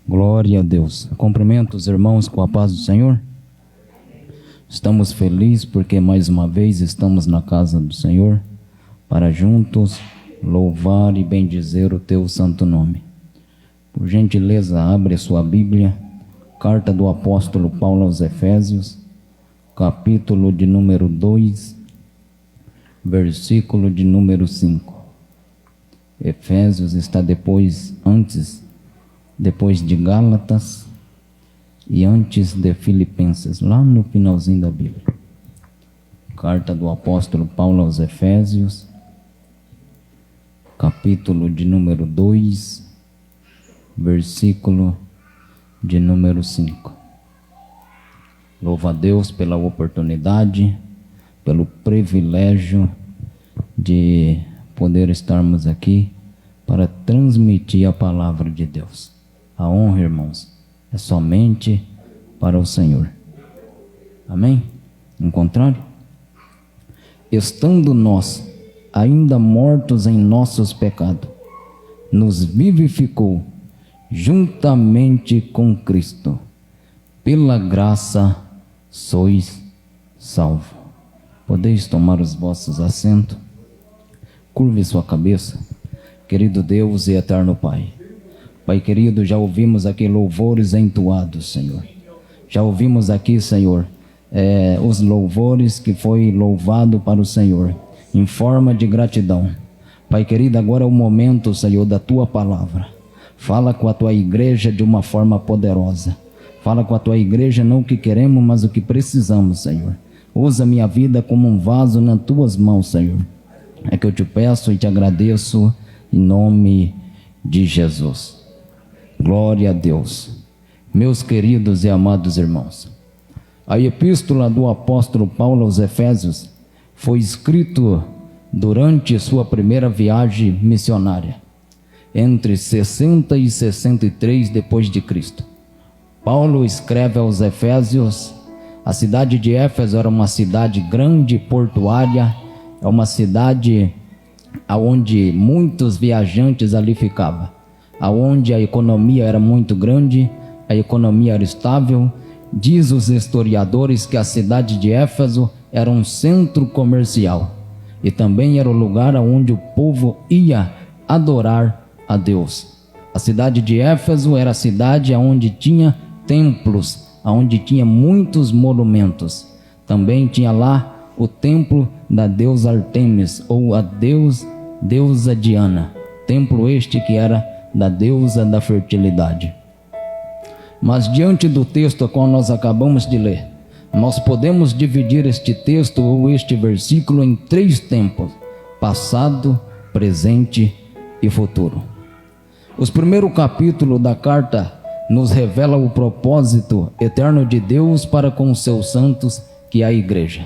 Glória a Deus. Cumprimento os irmãos com a paz do Senhor. Estamos felizes porque mais uma vez estamos na casa do Senhor para juntos louvar e bendizer o teu santo nome. Por gentileza, abre a sua Bíblia, carta do apóstolo Paulo aos Efésios, capítulo de número 2, versículo de número 5. Efésios está depois de Gálatas e antes de Filipenses, lá no finalzinho da Bíblia. Carta do apóstolo Paulo aos Efésios, capítulo de número 2, versículo de número 5. Louva a Deus pela oportunidade, pelo privilégio de poder estarmos aqui para transmitir a palavra de Deus. A honra, irmãos, é somente para o Senhor. Amém? Em contrário, estando nós ainda mortos em nossos pecados, nos vivificou juntamente com Cristo. Pela graça sois salvos. Podeis tomar os vossos assentos. Curve sua cabeça. Querido Deus e eterno Pai. Pai querido, já ouvimos aqui louvores entoados, Senhor. Já ouvimos aqui, Senhor, os louvores que foi louvado para o Senhor, em forma de gratidão. Pai querido, agora é o momento, Senhor, da Tua palavra. Fala com a Tua igreja de uma forma poderosa. Fala com a Tua igreja não o que queremos, mas o que precisamos, Senhor. Usa minha vida como um vaso nas Tuas mãos, Senhor. É que eu te peço e te agradeço em nome de Jesus. Glória a Deus. Meus queridos e amados irmãos, a epístola do apóstolo Paulo aos Efésios foi escrito durante sua primeira viagem missionária, entre 60 e 63 depois de Cristo. Paulo escreve aos Efésios. A cidade de Éfeso era uma cidade grande, portuária, é uma cidade onde muitos viajantes ali ficavam, aonde a economia era muito grande, a economia era estável. Diz os historiadores que a cidade de Éfeso era um centro comercial e também era o lugar onde o povo ia adorar a Deus. A cidade de Éfeso era a cidade onde tinha templos, onde tinha muitos monumentos. Também tinha lá o templo da deusa Artemis, ou a deusa Diana, templo este que era da deusa da fertilidade. Mas diante do texto a qual nós acabamos de ler, nós podemos dividir este texto ou este versículo em 3 tempos: passado, presente e futuro. Os primeiros capítulos da carta nos revela o propósito eterno de Deus para com os seus santos, que é a igreja.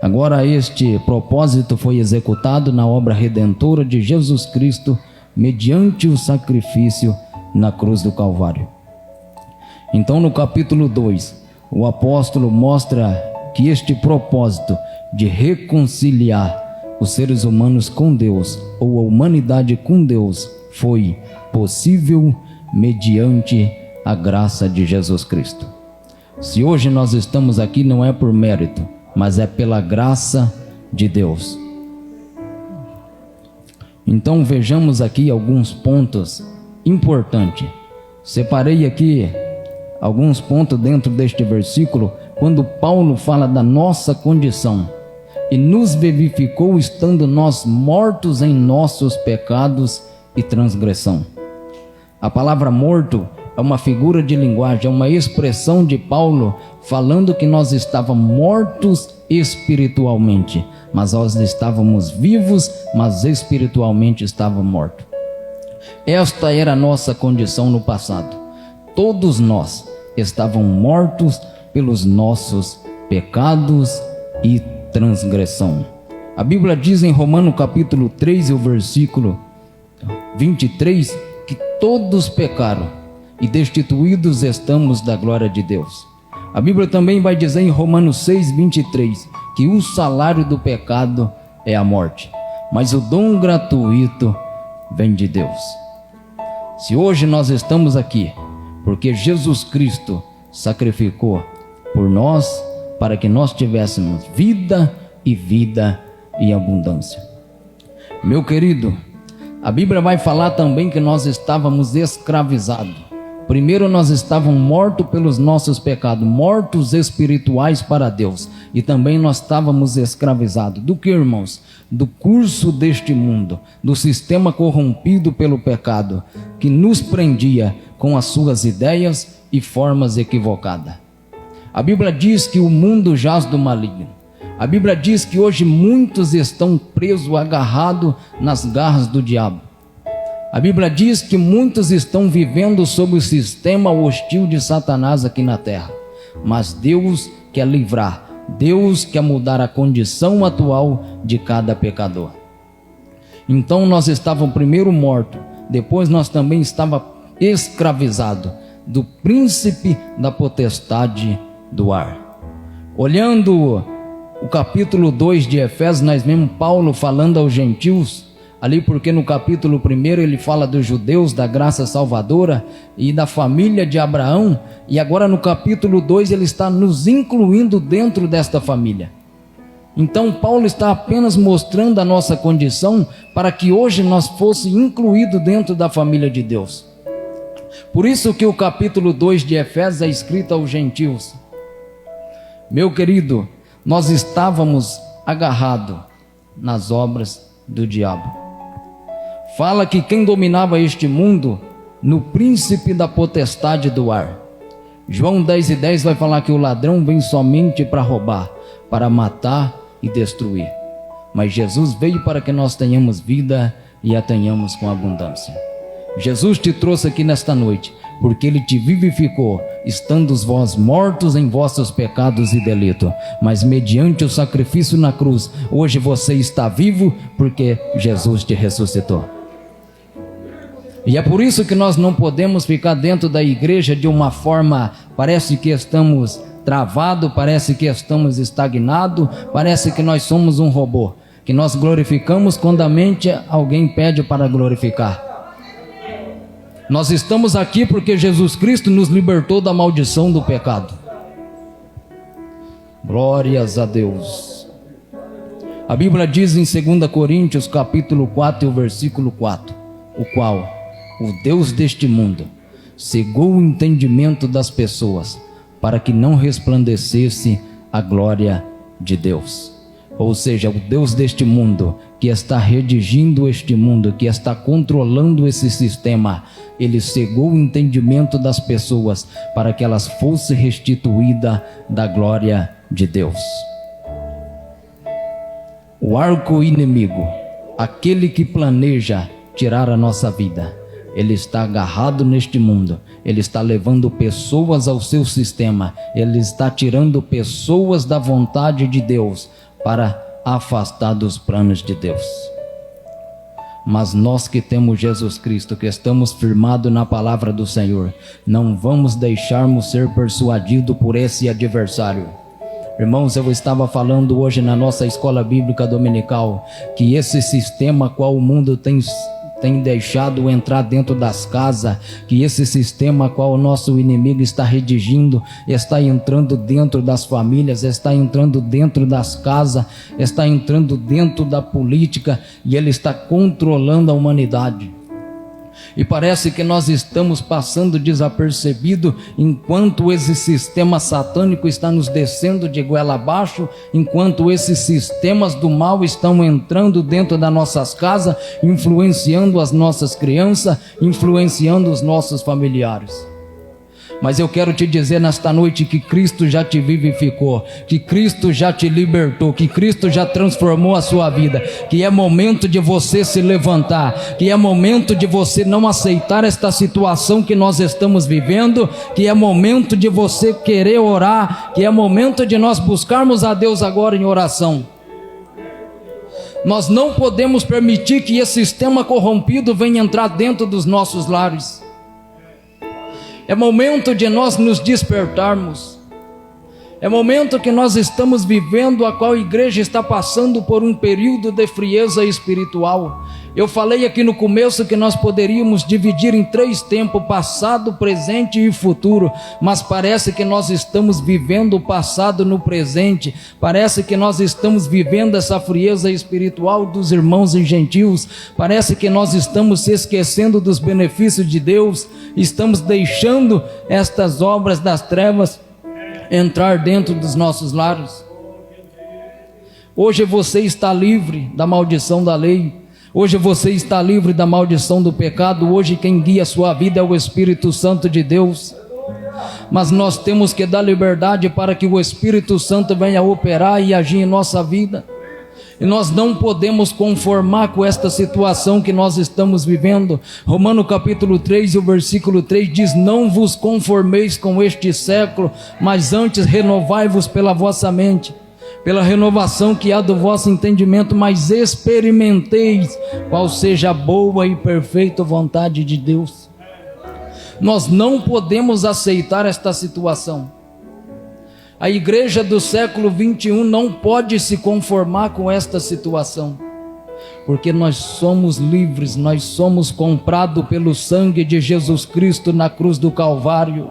Agora este propósito foi executado na obra redentora de Jesus Cristo, mediante o sacrifício na cruz do Calvário. Então, no capítulo 2, o apóstolo mostra que este propósito de reconciliar os seres humanos com Deus, ou a humanidade com Deus, foi possível mediante a graça de Jesus Cristo. Se hoje nós estamos aqui, não é por mérito, mas é pela graça de Deus. Então vejamos aqui alguns pontos importantes. Separei aqui alguns pontos dentro deste versículo, quando Paulo fala da nossa condição: e nos vivificou estando nós mortos em nossos pecados e transgressão. A palavra morto é uma figura de linguagem, é uma expressão de Paulo falando que nós estávamos mortos espiritualmente, mas nós estávamos vivos, mas espiritualmente estávamos mortos. Esta era a nossa condição no passado. Todos nós estávamos mortos pelos nossos pecados e transgressão. A Bíblia diz em Romanos capítulo 3 e o versículo 23 que todos pecaram e destituídos estamos da glória de Deus. A Bíblia também vai dizer em Romanos 6, 23 que o salário do pecado é a morte, mas o dom gratuito vem de Deus. Se hoje nós estamos aqui, porque Jesus Cristo sacrificou por nós para que nós tivéssemos vida e vida em abundância. Meu querido, a Bíblia vai falar também que nós estávamos escravizados. Primeiro nós estávamos mortos pelos nossos pecados, mortos espirituais para Deus. E também nós estávamos escravizados. Do que, irmãos? Do curso deste mundo, do sistema corrompido pelo pecado, que nos prendia com as suas ideias e formas equivocadas. A Bíblia diz que o mundo jaz do maligno. A Bíblia diz que hoje muitos estão presos, agarrados nas garras do diabo. A Bíblia diz que muitos estão vivendo sob o sistema hostil de Satanás aqui na terra. Mas Deus quer livrar, Deus quer mudar a condição atual de cada pecador. Então nós estávamos primeiro mortos, depois nós também estávamos escravizados do príncipe da potestade do ar. Olhando o capítulo 2 de Efésios, nós vemos Paulo falando aos gentios, ali porque no capítulo 1 ele fala dos judeus, da graça salvadora e da família de Abraão, e agora no capítulo 2 ele está nos incluindo dentro desta família. Então Paulo está apenas mostrando a nossa condição para que hoje nós fosse incluído dentro da família de Deus. Por isso que o capítulo 2 de Efésios é escrito aos gentios. Meu querido, nós estávamos agarrados nas obras do diabo. Fala que quem dominava este mundo, no príncipe da potestade do ar. João 10:10 vai falar que o ladrão vem somente para roubar, para matar e destruir. Mas Jesus veio para que nós tenhamos vida e a tenhamos com abundância. Jesus te trouxe aqui nesta noite, porque Ele te vivificou, estando vós mortos em vossos pecados e delitos. Mas mediante o sacrifício na cruz, hoje você está vivo, porque Jesus te ressuscitou. E é por isso que nós não podemos ficar dentro da igreja de uma forma, parece que estamos travados, parece que estamos estagnados, parece que nós somos um robô, que nós glorificamos quando a mente alguém pede para glorificar. Nós estamos aqui porque Jesus Cristo nos libertou da maldição do pecado. Glórias a Deus. A Bíblia diz em 2 Coríntios capítulo 4 e o versículo 4, o qual o Deus deste mundo cegou o entendimento das pessoas para que não resplandecesse a glória de Deus. Ou seja, o Deus deste mundo, que está redigindo este mundo, que está controlando esse sistema, ele cegou o entendimento das pessoas para que elas fossem restituídas da glória de Deus. O arco inimigo, aquele que planeja tirar a nossa vida, ele está agarrado neste mundo, ele está levando pessoas ao seu sistema, ele está tirando pessoas da vontade de Deus para afastar dos planos de Deus. Mas nós que temos Jesus Cristo, que estamos firmados na palavra do Senhor, não vamos deixarmos ser persuadidos por esse adversário. Irmãos, eu estava falando hoje na nossa escola bíblica dominical que esse sistema qual o mundo tem deixado entrar dentro das casas, que esse sistema qual o nosso inimigo está redigindo, está entrando dentro das famílias, está entrando dentro das casas, está entrando dentro da política, e ele está controlando a humanidade. E parece que nós estamos passando desapercebido enquanto esse sistema satânico está nos descendo de goela abaixo, enquanto esses sistemas do mal estão entrando dentro das nossas casas, influenciando as nossas crianças, influenciando os nossos familiares. Mas eu quero te dizer nesta noite que Cristo já te vivificou, que Cristo já te libertou, que Cristo já transformou a sua vida, que é momento de você se levantar, que é momento de você não aceitar esta situação que nós estamos vivendo, que é momento de você querer orar, que é momento de nós buscarmos a Deus agora em oração. Nós não podemos permitir que esse sistema corrompido venha entrar dentro dos nossos lares. É momento de nós nos despertarmos. É momento que nós estamos vivendo, a qual a igreja está passando por um período de frieza espiritual. Eu falei aqui no começo que nós poderíamos dividir em 3 tempos: passado, presente e futuro, mas parece que nós estamos vivendo o passado no presente, parece que nós estamos vivendo essa frieza espiritual dos irmãos e gentios, parece que nós estamos se esquecendo dos benefícios de Deus, estamos deixando estas obras das trevas entrar dentro dos nossos lares. Hoje você está livre da maldição da lei, hoje você está livre da maldição do pecado, hoje quem guia a sua vida é o Espírito Santo de Deus, mas nós temos que dar liberdade para que o Espírito Santo venha operar e agir em nossa vida, e nós não podemos conformar com esta situação que nós estamos vivendo. Romanos capítulo 3 e o versículo 3 diz: não vos conformeis com este século, mas antes renovai-vos pela vossa mente, pela renovação que há do vosso entendimento, mas experimenteis qual seja a boa e perfeita vontade de Deus. Nós não podemos aceitar esta situação. A igreja do século 21 não pode se conformar com esta situação, porque nós somos livres, nós somos comprados pelo sangue de Jesus Cristo na cruz do Calvário.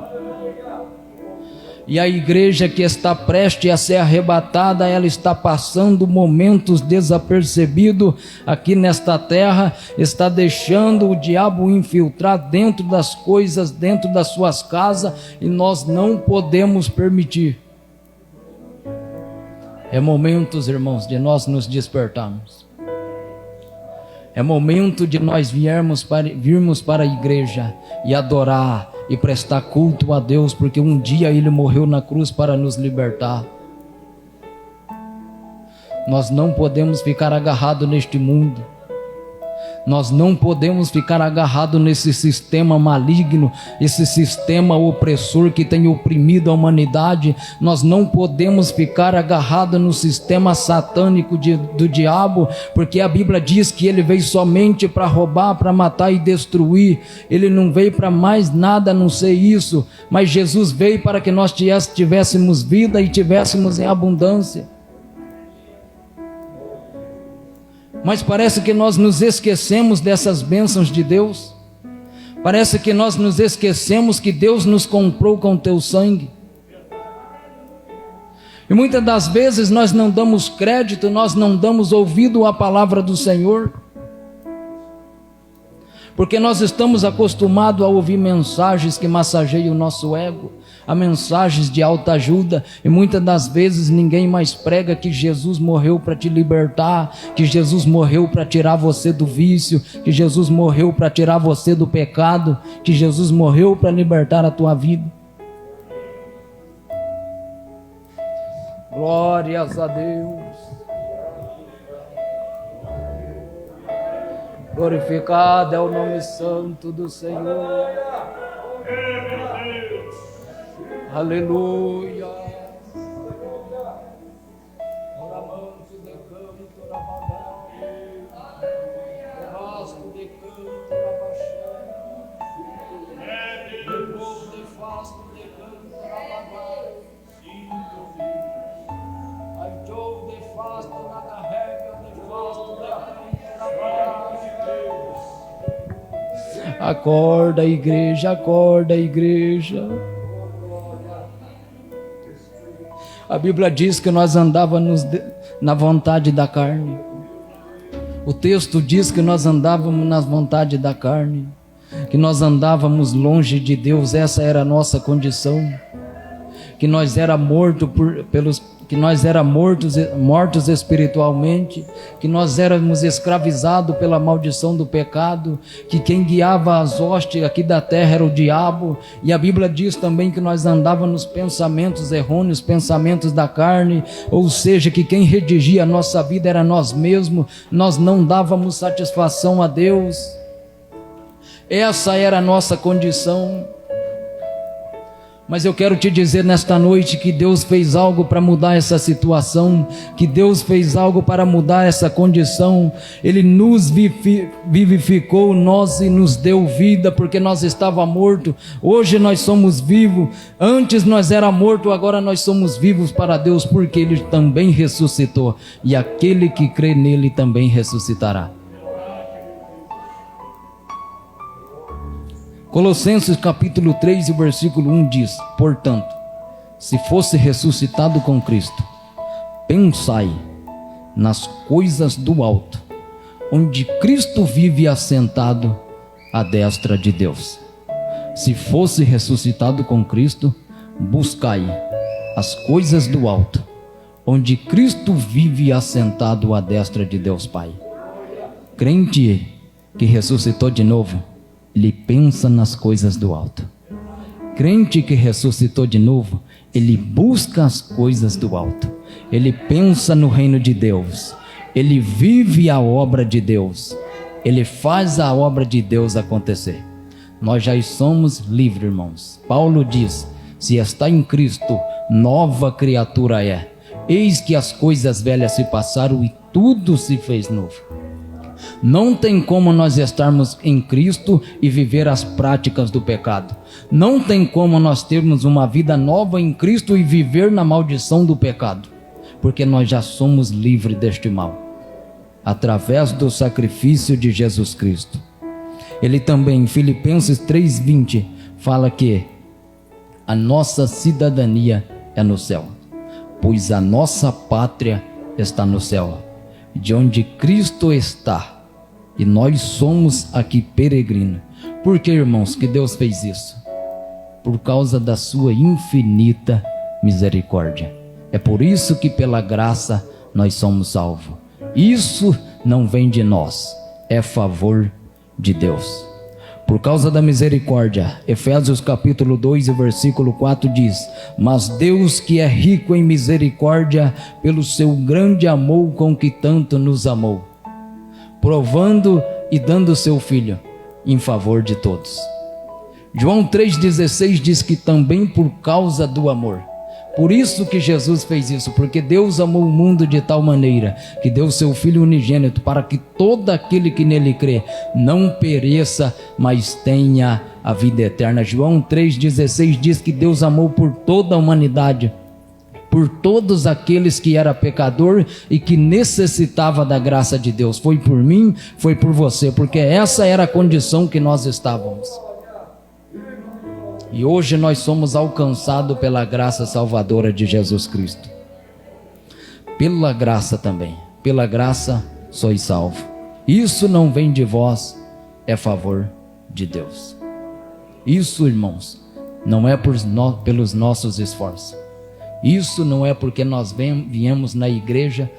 E a igreja que está prestes a ser arrebatada, ela está passando momentos desapercebidos aqui nesta terra, está deixando o diabo infiltrar dentro das coisas, dentro das suas casas, e nós não podemos permitir. É momentos, irmãos, de nós nos despertarmos. É momento de nós virmos para a igreja e adorar e prestar culto a Deus, porque um dia Ele morreu na cruz para nos libertar. Nós não podemos ficar agarrados neste mundo. Nós não podemos ficar agarrados nesse sistema maligno, esse sistema opressor que tem oprimido a humanidade. Nós não podemos ficar agarrados no sistema satânico do diabo, porque a Bíblia diz que ele veio somente para roubar, para matar e destruir. Ele não veio para mais nada a não ser isso, mas Jesus veio para que nós tivéssemos vida e tivéssemos em abundância. Mas parece que nós nos esquecemos dessas bênçãos de Deus. Parece que nós nos esquecemos que Deus nos comprou com teu sangue. E muitas das vezes nós não damos crédito, nós não damos ouvido à palavra do Senhor, porque nós estamos acostumados a ouvir mensagens que massageiam o nosso ego, a mensagens de autoajuda, e muitas das vezes ninguém mais prega que Jesus morreu para te libertar, que Jesus morreu para tirar você do vício, que Jesus morreu para tirar você do pecado, que Jesus morreu para libertar a tua vida. Glórias a Deus. Glorificado é o nome santo do Senhor. Aleluia. Acorda, igreja, acorda, igreja. A Bíblia diz que nós andávamos na vontade da carne. O texto diz que nós andávamos na vontade da carne, que nós andávamos longe de Deus. Essa era a nossa condição, que nós era mortos espiritualmente, que nós éramos escravizados pela maldição do pecado, que quem guiava as hostes aqui da terra era o diabo. E a Bíblia diz também que nós andávamos nos pensamentos errôneos, pensamentos da carne, ou seja, que quem redigia a nossa vida era nós mesmos. Nós não dávamos satisfação a Deus. Essa era a nossa condição. Mas eu quero te dizer nesta noite que Deus fez algo para mudar essa situação, que Deus fez algo para mudar essa condição. Ele nos vivificou nós e nos deu vida, porque nós estávamos mortos, hoje nós somos vivos. Antes nós era morto, agora nós somos vivos para Deus, porque Ele também ressuscitou, e aquele que crê nele também ressuscitará. Colossenses capítulo 3 e versículo 1 diz: portanto, se fosse ressuscitado com Cristo, pensai nas coisas do alto, onde Cristo vive assentado à destra de Deus. Se fosse ressuscitado com Cristo, buscai as coisas do alto, onde Cristo vive assentado à destra de Deus Pai. Crente que ressuscitou de novo, ele pensa nas coisas do alto. Crente que ressuscitou de novo, ele busca as coisas do alto. Ele pensa no reino de Deus. Ele vive a obra de Deus. Ele faz a obra de Deus acontecer. Nós já somos livres, irmãos. Paulo diz: se está em Cristo, nova criatura é. Eis que as coisas velhas se passaram e tudo se fez novo. Não tem como nós estarmos em Cristo e viver as práticas do pecado. Não tem como nós termos uma vida nova em Cristo e viver na maldição do pecado, porque nós já somos livres deste mal, através do sacrifício de Jesus Cristo. Ele também, em Filipenses 3:20, fala que a nossa cidadania é no céu, pois a nossa pátria está no céu, de onde Cristo está, e nós somos aqui peregrinos. Por que, irmãos, que Deus fez isso? Por causa da sua infinita misericórdia. É por isso que pela graça nós somos salvos. Isso não vem de nós, é favor de Deus. Por causa da misericórdia, Efésios capítulo 2 e versículo 4 diz: mas Deus, que é rico em misericórdia, pelo seu grande amor com que tanto nos amou, provando e dando seu Filho em favor de todos. João 3,16 diz que também por causa do amor. Por isso que Jesus fez isso, porque Deus amou o mundo de tal maneira que deu seu Filho unigênito, para que todo aquele que nele crê não pereça, mas tenha a vida eterna. João 3,16 diz que Deus amou por toda a humanidade, por todos aqueles que era pecador e que necessitava da graça de Deus. Foi por mim, foi por você, porque essa era a condição que nós estávamos. E hoje nós somos alcançados pela graça salvadora de Jesus Cristo. Pela graça também. Pela graça sois salvo. Isso não vem de vós, é favor de Deus. Isso, irmãos, não é pelos nossos esforços. Isso não é porque nós viemos na igreja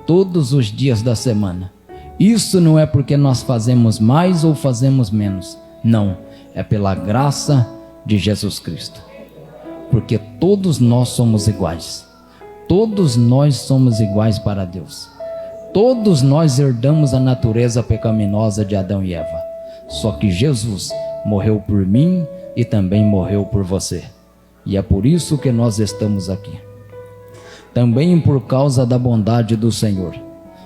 todos os dias da semana. Isso não é porque nós fazemos mais ou fazemos menos. Não, é pela graça de Jesus Cristo, porque todos nós somos iguais. Todos nós somos iguais para Deus. Todos nós herdamos a natureza pecaminosa de Adão e Eva. Só que Jesus morreu por mim e também morreu por você. E é por isso que nós estamos aqui. Também por causa da bondade do Senhor.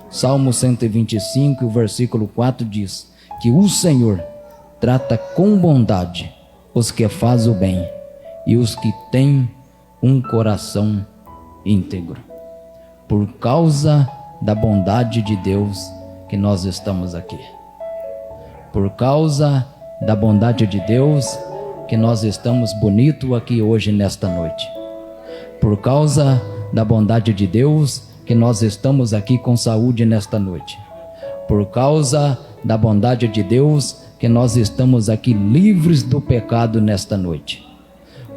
Salmo 125, versículo 4 diz que o Senhor trata com bondade os que fazem o bem e os que têm um coração íntegro. Por causa da bondade de Deus que nós estamos aqui. Por causa da bondade de Deus que nós estamos bonitos aqui hoje nesta noite. Por causa da bondade de Deus que nós estamos aqui com saúde nesta noite. Por causa da bondade de Deus que nós estamos aqui livres do pecado nesta noite.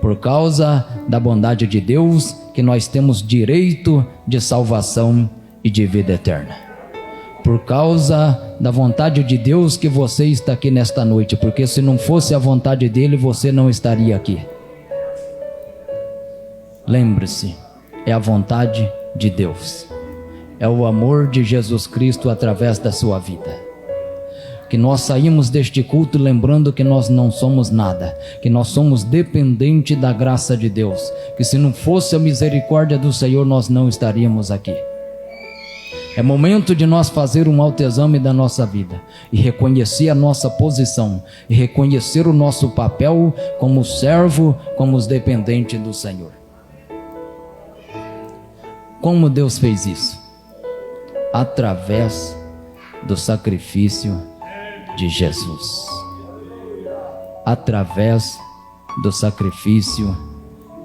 Por causa da bondade de Deus que nós temos direito de salvação e de vida eterna. Por causa da vontade de Deus que você está aqui nesta noite, porque se não fosse a vontade dele, você não estaria aqui. Lembre-se, é a vontade de Deus. É o amor de Jesus Cristo através da sua vida. Que nós saímos deste culto lembrando que nós não somos nada, que nós somos dependentes da graça de Deus, que se não fosse a misericórdia do Senhor, nós não estaríamos aqui. É momento de nós fazer um autoexame da nossa vida e reconhecer a nossa posição, e reconhecer o nosso papel como servo, como os dependentes do Senhor. Como Deus fez isso? Através do sacrifício de Jesus. através do sacrifício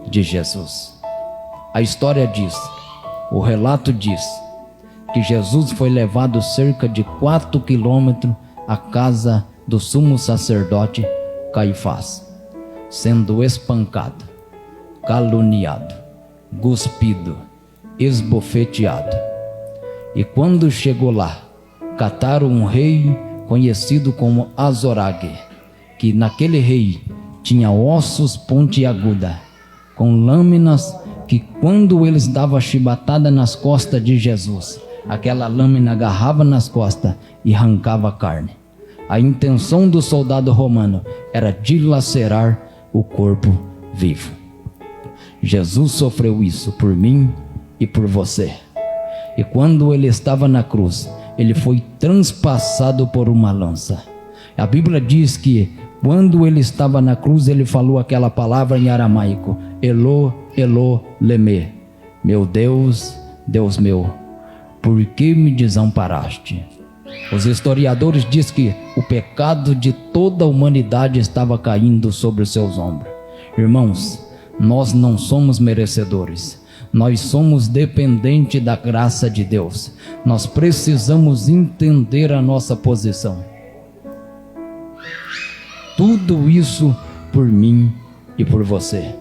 de Jesus. A história diz, o relato diz, que Jesus foi levado cerca de 4 quilômetros à casa do sumo sacerdote Caifás, sendo espancado, caluniado, cuspido, esbofeteado. E quando chegou lá, cataram um rei conhecido como Azorrague, que naquele rei tinha ossos pontiagudos, com lâminas que quando eles davam chibatada nas costas de Jesus, aquela lâmina agarrava nas costas e arrancava a carne. A intenção do soldado romano era dilacerar o corpo vivo. Jesus sofreu isso por mim e por você. E quando ele estava na cruz, ele foi transpassado por uma lança. A Bíblia diz que quando ele estava na cruz, ele falou aquela palavra em aramaico: Elô, Elô, leme. Meu Deus, Deus meu, por que me desamparaste? Os historiadores dizem que o pecado de toda a humanidade estava caindo sobre os seus ombros. Irmãos, nós não somos merecedores. Nós somos dependentes da graça de Deus. Nós precisamos entender a nossa posição. Tudo isso por mim e por você.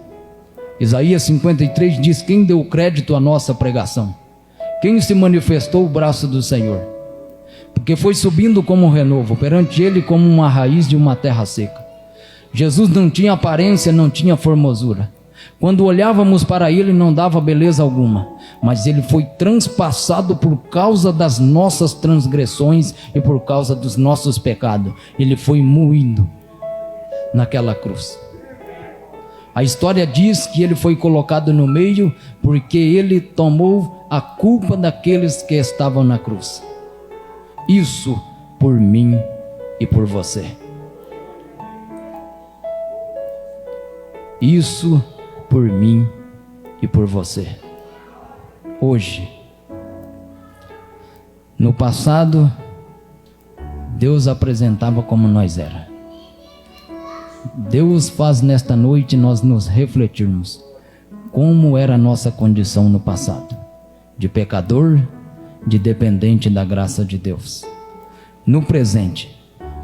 Isaías 53 diz: quem deu crédito à nossa pregação? Quem se manifestou o braço do Senhor? Porque foi subindo como um renovo, perante ele como uma raiz de uma terra seca. Jesus não tinha aparência, não tinha formosura. Quando olhávamos para ele, não dava beleza alguma, mas ele foi transpassado por causa das nossas transgressões e por causa dos nossos pecados. Ele foi moído naquela cruz. A história diz que ele foi colocado no meio porque ele tomou a culpa daqueles que estavam na cruz. Isso por mim e por você. Isso por mim e por você. Hoje, no passado, Deus apresentava como nós era. Deus faz nesta noite nós nos refletirmos como era a nossa condição no passado, de pecador, de dependente da graça de Deus. No presente,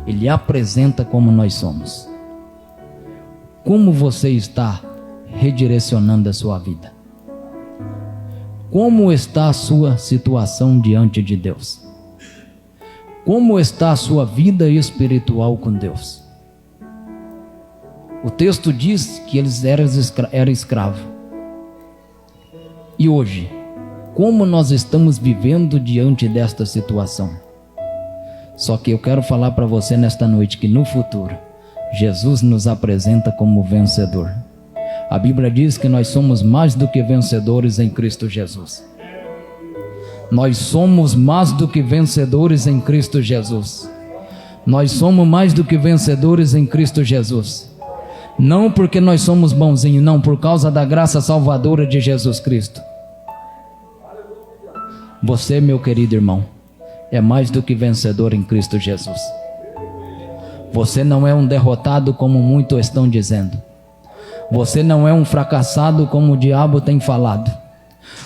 Ele apresenta como nós somos. Como você está redirecionando a sua vida? Como está a sua situação diante de Deus? Como está a sua vida espiritual com Deus? O texto diz que eles eram escravos. E hoje, como nós estamos vivendo diante desta situação? Só que eu quero falar para você nesta noite que no futuro, Jesus nos apresenta como vencedor. A Bíblia diz que nós somos mais do que vencedores em Cristo Jesus. Nós somos mais do que vencedores em Cristo Jesus. Nós somos mais do que vencedores em Cristo Jesus. Não porque nós somos bonzinhos, não, por causa da graça salvadora de Jesus Cristo. Você, meu querido irmão, é mais do que vencedor em Cristo Jesus. Você não é um derrotado como muitos estão dizendo. Você não é um fracassado como o diabo tem falado.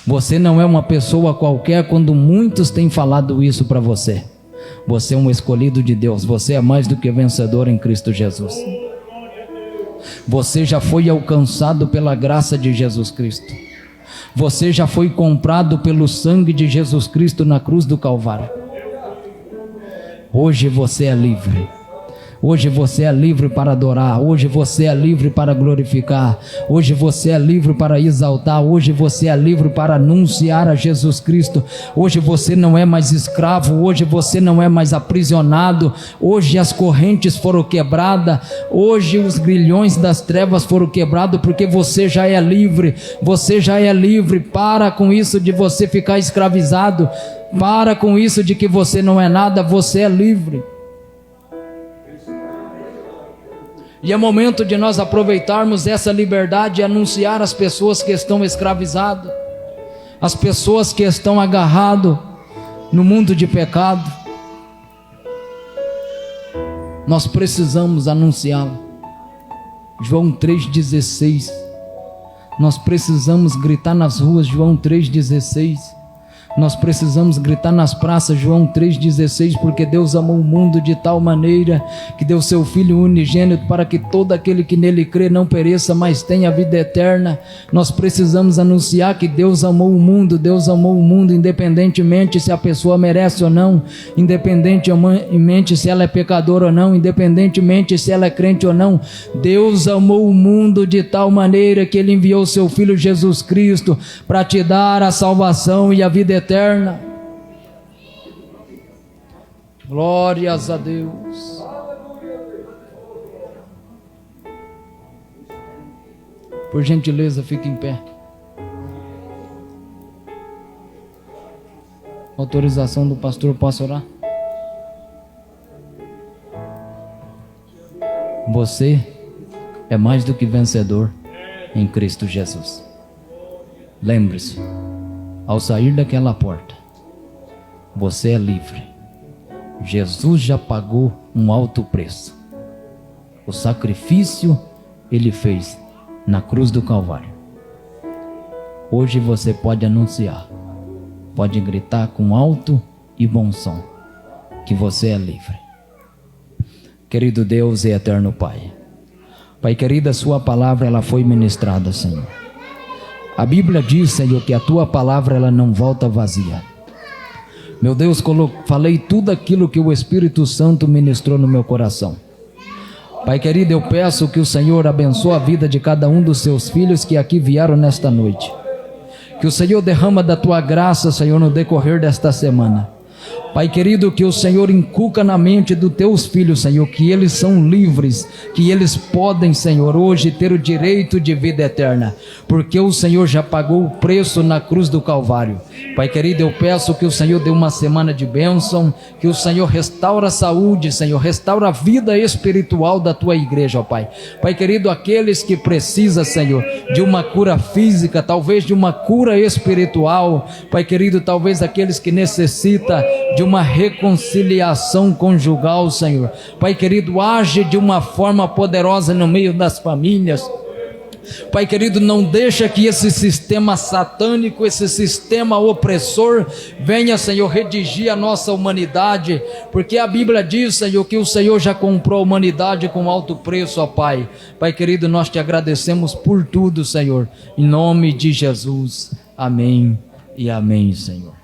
Você não é uma pessoa qualquer quando muitos têm falado isso para você. Você é um escolhido de Deus. Você é mais do que vencedor em Cristo Jesus. Você já foi alcançado pela graça de Jesus Cristo. Você já foi comprado pelo sangue de Jesus Cristo na cruz do Calvário. Hoje você é livre. Hoje você é livre para adorar. Hoje você é livre para glorificar. Hoje você é livre para exaltar. Hoje você é livre para anunciar a Jesus Cristo. Hoje você não é mais escravo. Hoje você não é mais aprisionado. Hoje as correntes foram quebradas. Hoje os grilhões das trevas foram quebrados, porque você já é livre. Você já é livre. Para com isso de você ficar escravizado. Para com isso de que você não é nada. Você é livre. E é momento de nós aproveitarmos essa liberdade e anunciar às pessoas que estão escravizadas, as pessoas que estão agarradas no mundo de pecado. Nós precisamos anunciá-lo. João 3,16. Nós precisamos gritar nas ruas, João 3,16. Nós precisamos gritar nas praças, João 3,16, porque Deus amou o mundo de tal maneira que deu seu Filho unigênito para que todo aquele que nele crê não pereça, mas tenha vida eterna. Nós precisamos anunciar que Deus amou o mundo, independentemente se a pessoa merece ou não, independentemente se ela é pecadora ou não, independentemente se ela é crente ou não. Deus amou o mundo de tal maneira que Ele enviou seu Filho Jesus Cristo para te dar a salvação e a vida eterna. Glórias a Deus. Por gentileza, fique em pé. Autorização do pastor, posso orar? Você é mais do que vencedor em Cristo Jesus. Lembre-se, ao sair daquela porta, você é livre. Jesus já pagou um alto preço. O sacrifício Ele fez na cruz do Calvário. Hoje você pode anunciar, pode gritar com alto e bom som que você é livre. Querido Deus e eterno Pai, Pai querido, a Sua palavra ela foi ministrada, Senhor. A Bíblia diz, Senhor, que a Tua palavra ela não volta vazia. Meu Deus, falei tudo aquilo que o Espírito Santo ministrou no meu coração. Pai querido, eu peço que o Senhor abençoe a vida de cada um dos Seus filhos que aqui vieram nesta noite. Que o Senhor derrama da Tua graça, Senhor, no decorrer desta semana. Pai querido, que o Senhor inculca na mente dos Teus filhos, Senhor, que eles são livres, que eles podem, Senhor, hoje ter o direito de vida eterna, porque o Senhor já pagou o preço na cruz do Calvário. Pai querido, eu peço que o Senhor dê uma semana de bênção, que o Senhor restaura a saúde, Senhor, restaura a vida espiritual da Tua igreja, ó Pai. Pai querido, aqueles que precisam, Senhor, de uma cura física, talvez de uma cura espiritual, Pai querido, talvez aqueles que necessitam de uma reconciliação conjugal, Senhor. Pai querido, age de uma forma poderosa no meio das famílias. Pai querido, não deixa que esse sistema satânico, esse sistema opressor venha, Senhor, redigir a nossa humanidade, porque a Bíblia diz, Senhor, que o Senhor já comprou a humanidade com alto preço, ó Pai. Pai querido, nós te agradecemos por tudo, Senhor, em nome de Jesus. Amém e amém, Senhor.